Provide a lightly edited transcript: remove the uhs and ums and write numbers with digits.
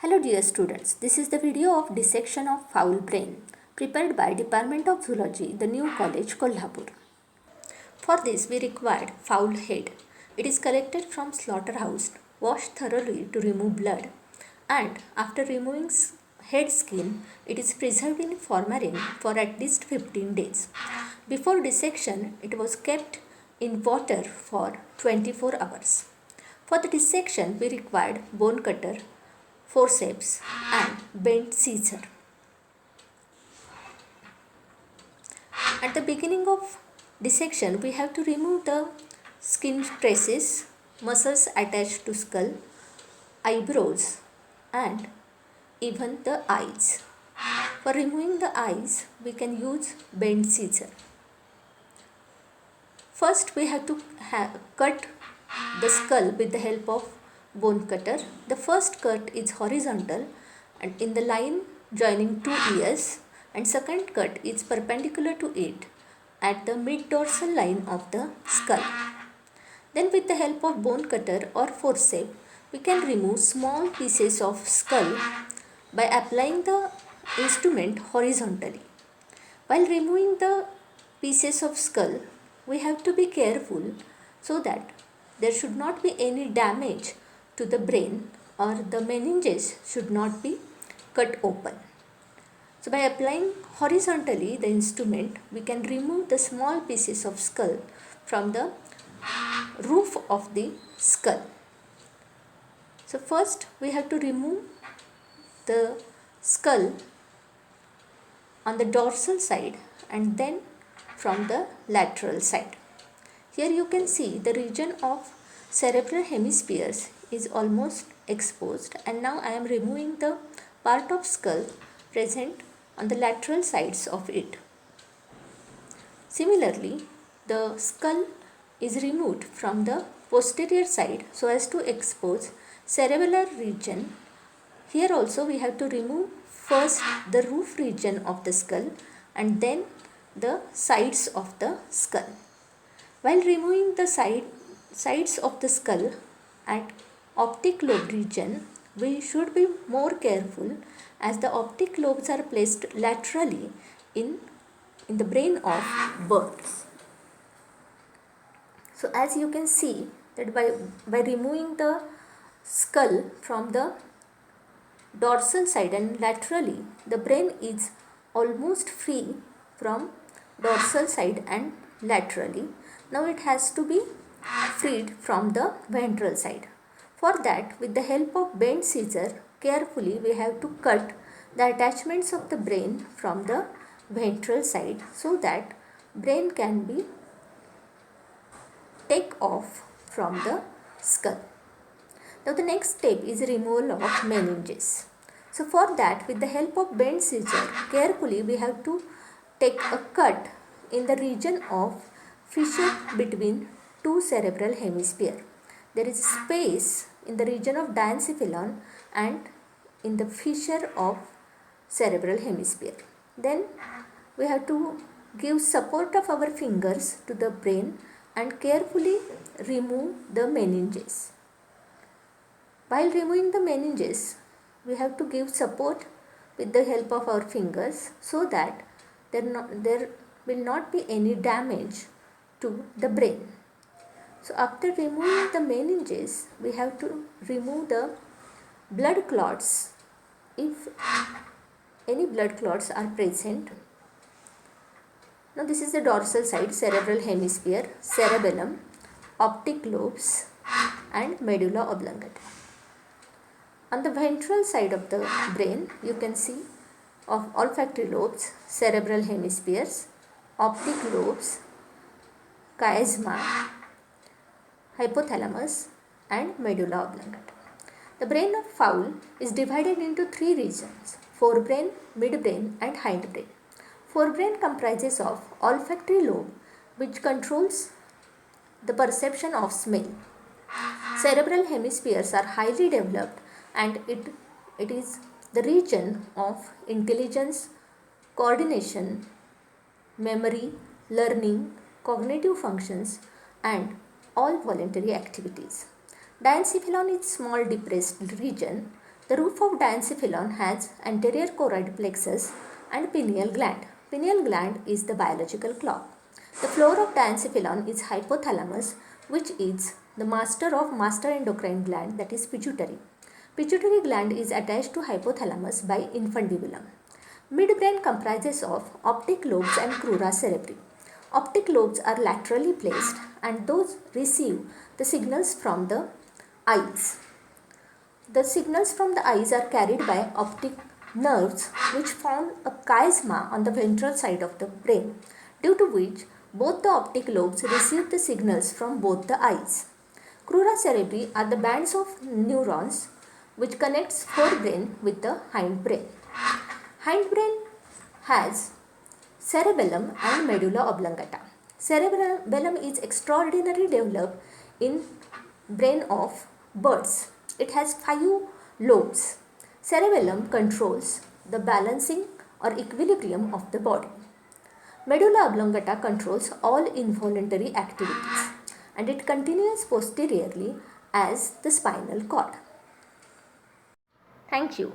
Hello dear students, this is the video of dissection of fowl brain prepared by Department of Zoology, the New College, Kolhapur. For this we required fowl head. It is collected from slaughterhouse, washed thoroughly to remove blood, and after removing head skin, it is preserved in formalin for at least 15 days. Before dissection, it was kept in water for 24 hours. For the dissection, we required bone cutter, forceps and bent scissor. At the beginning of dissection, we have to remove the skin traces, muscles attached to skull, eyebrows and even the eyes. For removing the eyes, we can use bent scissor. First, we have to cut the skull with the help of bone cutter. The first cut is horizontal and in the line joining two ears, and second cut is perpendicular to it at the mid-dorsal line of the skull. Then with the help of bone cutter or forceps, we can remove small pieces of skull by applying the instrument horizontally. While removing the pieces of skull, we have to be careful so that there should not be any damage to the brain or the meninges should not be cut open. So by applying horizontally the instrument, we can remove the small pieces of skull from the roof of the skull. So first we have to remove the skull on the dorsal side and then from the lateral side. Here you can see the region of cerebral hemispheres is almost exposed, and now I am removing the part of skull present on the lateral sides of it. Similarly, the skull is removed from the posterior side so as to expose cerebellar region. Here also we have to remove first the roof region of the skull and then the sides of the skull. While removing the sides of the skull at optic lobe region, we should be more careful as the optic lobes are placed laterally in the brain of birds. So as you can see that by removing the skull from the dorsal side and laterally, the brain is almost free from dorsal side and laterally. Now it has to be freed from the ventral side. For that, with the help of bent scissor, carefully we have to cut the attachments of the brain from the ventral side so that brain can be take off from the skull. Now the next step is removal of meninges. So for that, with the help of bent scissor, carefully we have to take a cut in the region of fissure between two cerebral hemisphere. There is space in the region of diencephalon and in the fissure of cerebral hemisphere. Then we have to give support of our fingers to the brain and carefully remove the meninges. While removing the meninges, we have to give support with the help of our fingers so that there will not be any damage to the brain. So after removing the meninges, we have to remove the blood clots if any blood clots are present. Now this is the dorsal side, cerebral hemisphere, cerebellum, optic lobes and medulla oblongata. On the ventral side of the brain, you can see of olfactory lobes, cerebral hemispheres, optic lobes, chiasma, hypothalamus and medulla oblongata. The brain of fowl is divided into three regions: forebrain, midbrain and hindbrain. Forebrain comprises of olfactory lobe which controls the perception of smell. Cerebral hemispheres are highly developed and it is the region of intelligence, coordination, memory, learning, cognitive functions and all voluntary activities. Diencephalon is small depressed region The roof of diencephalon has anterior choroid plexus and pineal gland. Pineal gland is the biological clock. The floor of diencephalon is hypothalamus, which is the master endocrine gland, that is pituitary. Pituitary gland is attached to hypothalamus by infundibulum. Midbrain comprises of optic lobes and crura cerebri. Optic lobes are laterally placed and those receive the signals from the eyes. The signals from the eyes are carried by optic nerves which form a chiasma on the ventral side of the brain, due to which both the optic lobes receive the signals from both the eyes. Crura cerebri are the bands of neurons which connects forebrain with the hindbrain. Hindbrain has cerebellum and medulla oblongata. Cerebellum is extraordinarily developed in brain of birds. It has 5 lobes. Cerebellum controls the balancing or equilibrium of the body. Medulla oblongata controls all involuntary activities and it continues posteriorly as the spinal cord. Thank you.